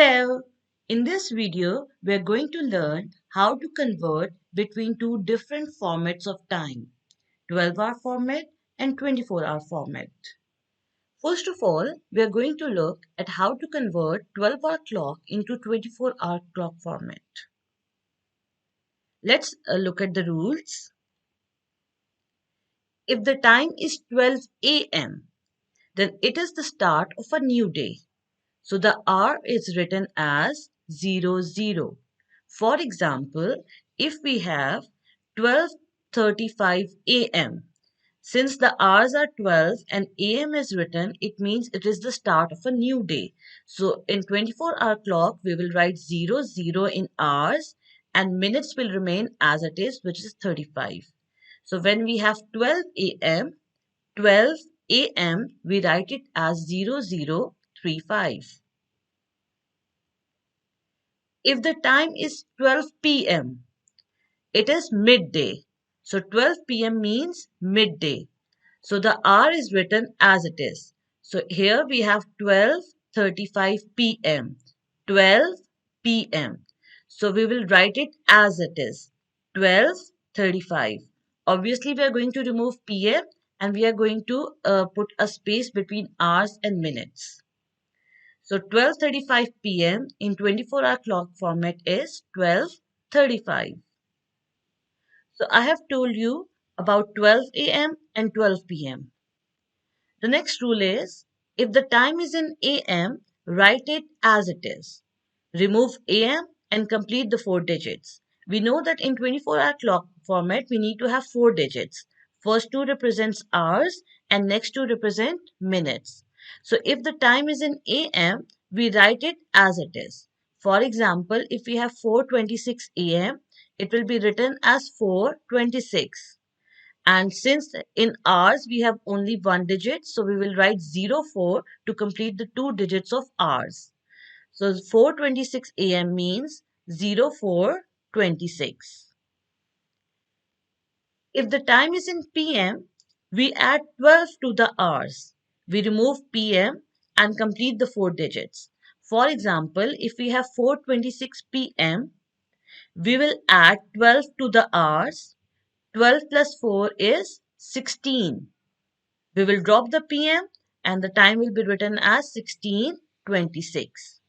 Hello! In this video, we are going to learn how to convert between two different formats of time, 12-hour format and 24-hour format. First of all, we are going to look at how to convert 12-hour clock into 24-hour clock format. Let's look at the rules. If the time is 12 a.m., then it is the start of a new day. So the hour is written as 00. For example, if we have 12:35 a.m. Since the hours are 12 and a.m. is written, it means it is the start of a new day. So in 24-hour clock, we will write 00 in hours and minutes will remain as it is, which is 35. So when we have 12 a.m., 12 a.m., we write it as 0035. If the time is 12 p.m., it is midday. So 12 p.m. means midday. So the hour is written as it is. So here we have 12:35 p.m. 12 p.m. So we will write it as it is. 12:35. Obviously we are going to remove p.m. and we are going to put a space between hours and minutes. So 12:35 p.m. in 24-hour clock format is 12:35. So I have told you about 12 a.m. and 12 p.m. The next rule is, if the time is in AM, write it as it is. Remove AM and complete the 4 digits. We know that in 24-hour clock format, we need to have 4 digits. First two represents hours and next two represent minutes. So if the time is in AM, we write it as it is. For example, if we have 4:26 AM, it will be written as 4:26. And since in hours we have only 1 digit, so we will write 04 to complete the 2 digits of hours. So 4:26 a.m. means 04:26. If the time is in PM, we add 12 to the hours. We remove PM and complete the 4 digits. For example, if we have 4:26 p.m., we will add 12 to the hours. 12 plus 4 is 16. We will drop the PM and the time will be written as 16:26.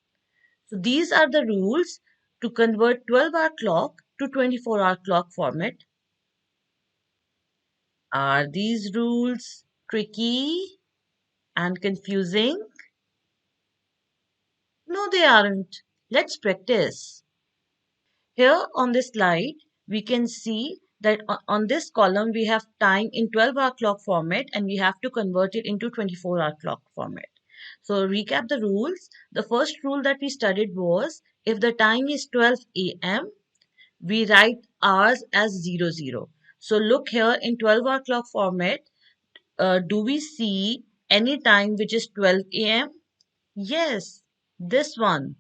So these are the rules to convert 12-hour clock to 24-hour clock format. Are these rules tricky and confusing? No, they aren't. Let's practice. Here on this slide, we can see that on this column we have time in 12-hour clock format and we have to convert it into 24-hour clock format. So recap the rules. The first rule that we studied was, if the time is 12 a.m., we write hours as 00. So look here in 12-hour clock format, do we see any time which is 12 a.m.? Yes, this one,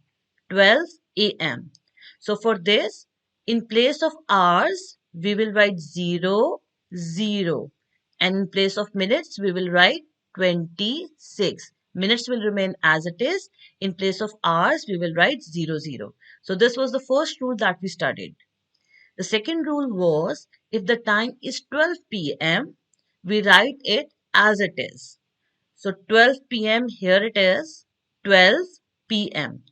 12 a.m. So for this, in place of hours, we will write 00. And in place of minutes, we will write 26. Minutes will remain as it is. In place of hours, we will write 00. So this was the first rule that we studied. The second rule was, if the time is 12 p.m., we write it as it is. So 12 p.m. here it is, 12 p.m.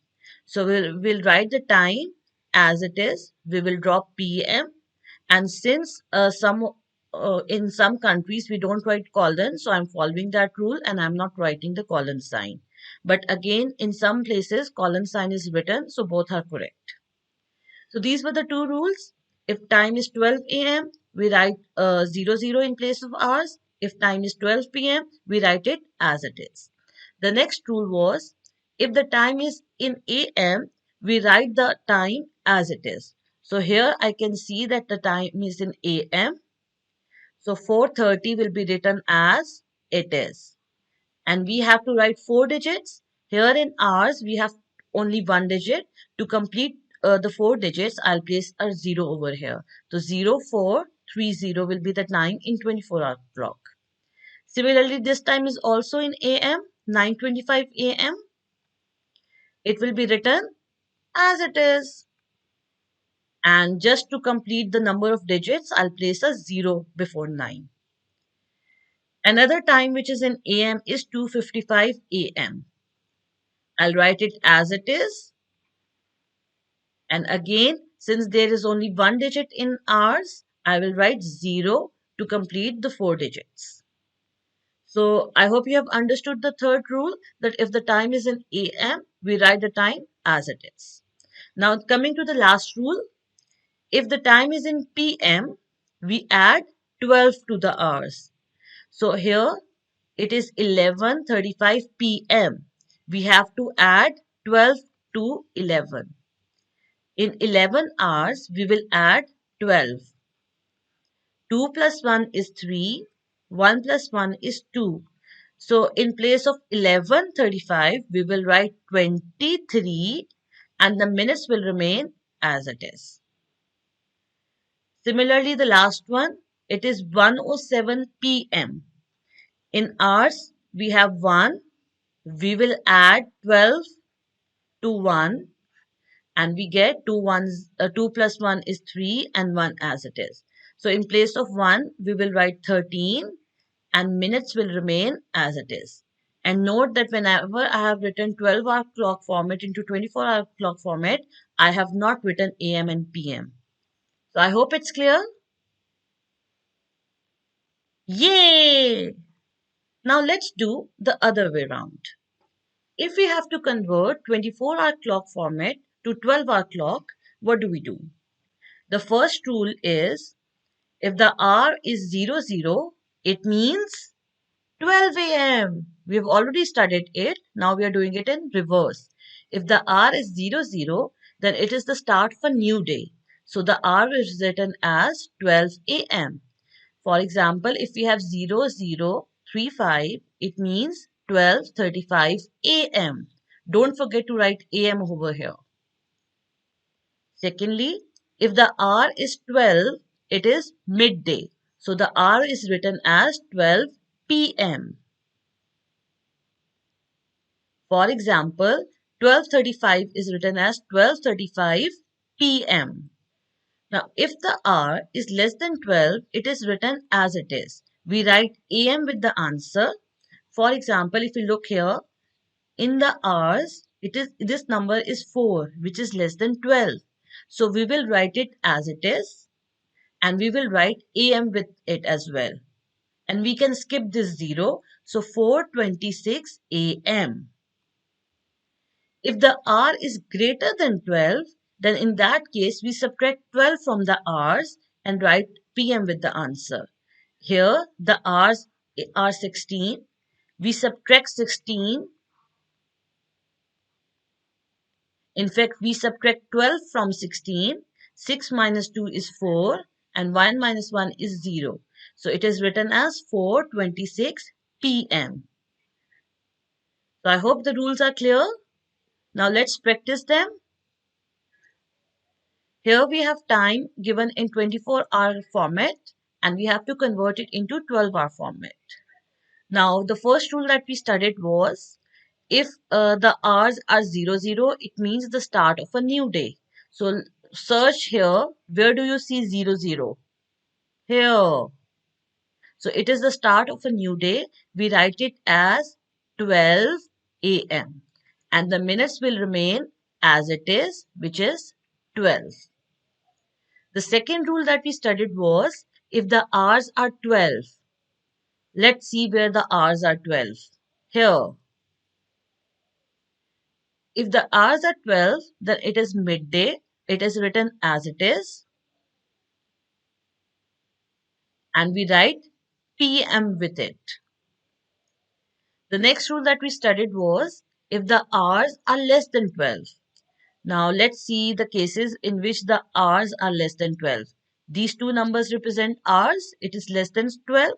So we'll write the time as it is. We will drop p.m. And since in some countries we don't write colon, so I'm following that rule and I'm not writing the colon sign. But again, in some places colon sign is written, so both are correct. So these were the two rules. If time is 12 a.m., we write 00 in place of hours. If time is 12 p.m., we write it as it is. The next rule was, if the time is in a.m., we write the time as it is. So here I can see that the time is in a.m. So 4:30 will be written as it is. And we have to write 4 digits. Here in hours, we have only 1 digit. To complete the 4 digits, I'll place a 0 over here. So 0430 will be the time in 24-hour clock. Similarly, this time is also in AM, 9:25 AM. it will be written as it is. And just to complete the number of digits, I'll place a 0 before 9. Another time which is in AM is 2:55 AM. I'll write it as it is. And again, since there is only one digit in hours, I will write 0 to complete the 4 digits. So I hope you have understood the third rule, that if the time is in AM, we write the time as it is. Now coming to the last rule, if the time is in PM, we add 12 to the hours. So here it is 11:35 PM. We have to add 12 to 11. In 11 hours, we will add 12. 2 plus 1 is 3. 1 plus 1 is 2. So in place of 11:35, we will write 23 and the minutes will remain as it is. Similarly, the last one, it is 1:07 p.m. In hours, we have 1. We will add 12 to 1 and we get 2 plus 1 is 3 and 1 as it is. So in place of 1, we will write 13 and minutes will remain as it is. And note that whenever I have written 12-hour clock format into 24-hour clock format, I have not written AM and PM. So I hope it's clear. Yay! Now let's do the other way around. If we have to convert 24-hour clock format to 12-hour clock, what do? The first rule is if the hour is 00, it means 12 a.m. We have already studied it. Now we are doing it in reverse. If the hour is 00, then it is the start of a new day. So the hour is written as 12 a.m. For example, if we have 00:35, it means 12:35 a.m. Don't forget to write am over here. Secondly, if the hour is 12, it is midday. So the hour is written as 12 p.m. For example, 12:35 is written as 12:35 p.m. Now, if the hour is less than 12, it is written as it is. We write am with the answer. For example, if you look here, in the hours, this number is 4, which is less than 12. So we will write it as it is, and we will write am with it as well. And we can skip this 0. So 4:26 am. If the hour is greater than 12, then in that case we subtract 12 from the hours and write PM with the answer. Here the hours are 16. We subtract 16. In fact, we subtract 12 from 16. 6 minus 2 is 4 and 1 minus 1 is 0. So it is written as 4:26 PM. So I hope the rules are clear. Now let's practice them. Here we have time given in 24-hour format and we have to convert it into 12-hour format. Now the first rule that we studied was if the hours are 00, it means the start of a new day. So search here, where do you see 00? Here. So it is the start of a new day. We write it as 12 a.m. and the minutes will remain as it is, which is 12. The second rule that we studied was if the hours are 12. Let's see where the hours are 12. Here. If the hours are 12, then it is midday. It is written as it is. And we write PM with it. The next rule that we studied was if the hours are less than 12. Now let's see the cases in which the hours are less than 12. These two numbers represent hours. It is less than 12.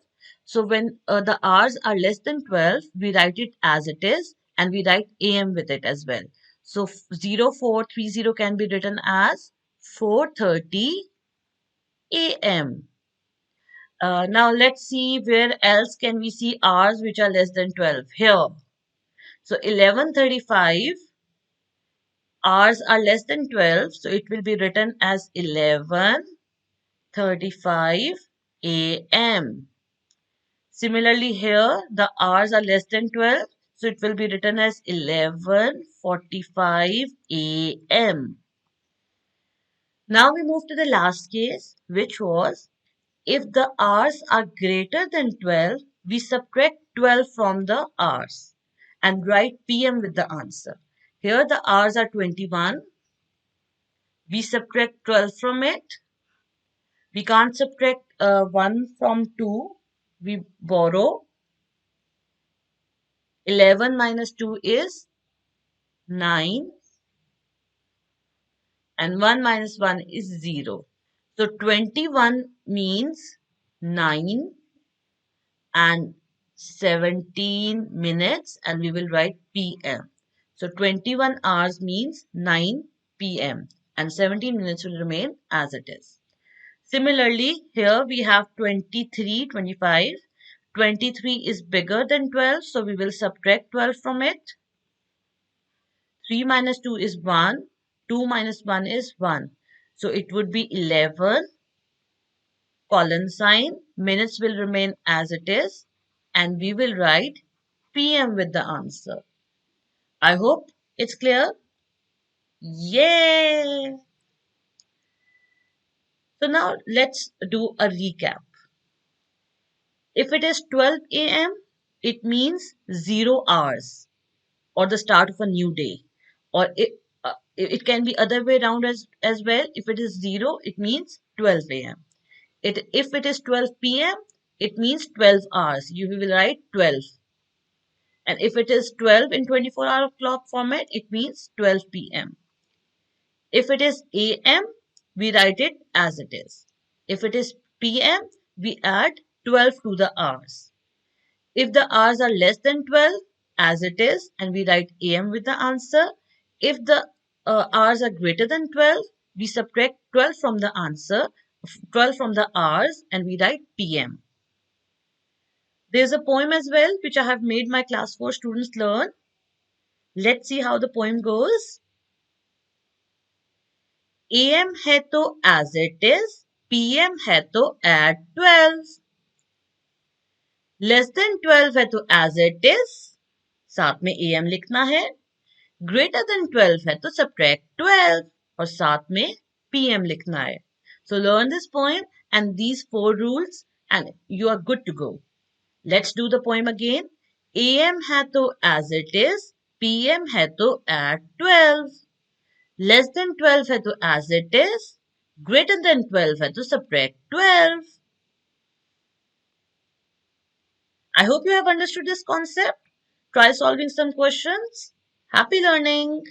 So when the hours are less than 12, we write it as it is and we write AM with it as well. So 0430 can be written as 4:30 AM. Now let's see where else can we see hours which are less than 12. Here. So 11:35 hours are less than 12, so it will be written as 11:35 a.m. Similarly, here the hours are less than 12, so it will be written as 11:45 a.m. Now we move to the last case, which was if the hours are greater than 12, we subtract 12 from the hours and write PM with the answer. Here the hours are 21. We subtract 12 from it. We can't subtract 1 from 2. We borrow. 11 minus 2 is 9. And 1 minus 1 is 0. So 21 means 9 and 17 minutes, and we will write PM. So 21 hours means 9 PM and 17 minutes will remain as it is. Similarly, here we have 23, 25. 23 is bigger than 12, so we will subtract 12 from it. 3 minus 2 is 1. 2 minus 1 is 1. So it would be 11, colon sign, minutes will remain as it is, and we will write PM with the answer. I hope it's clear. Yay! So now let's do a recap. If it is 12 a.m., it means 0 hours or the start of a new day. Or it can be other way around as well. If it is 0, it means 12 a.m. If it is 12 p.m., it means 12 hours. You will write 12. And if it is 12 in 24-hour clock format, it means 12 p.m. If it is a.m., we write it as it is. If it is p.m., we add 12 to the hours. If the hours are less than 12, as it is, and we write am with the answer. If the hours are greater than 12, we subtract 12 from the answer, 12 from the hours, and we write pm. There's a poem as well, which I have made my class 4 students learn. Let's see how the poem goes. AM है तो as it is, PM है तो add 12. Less than 12 है तो as it is, साथ में AM लिखना है. Greater than 12 है तो subtract 12 और साथ में PM लिखना है. So learn this poem and these 4 rules and you are good to go. Let's do the poem again. AM है तो as it is, PM है तो add 12. Less than 12 है तो as it is, greater than 12 है तो subtract 12. I hope you have understood this concept. Try solving some questions. Happy learning!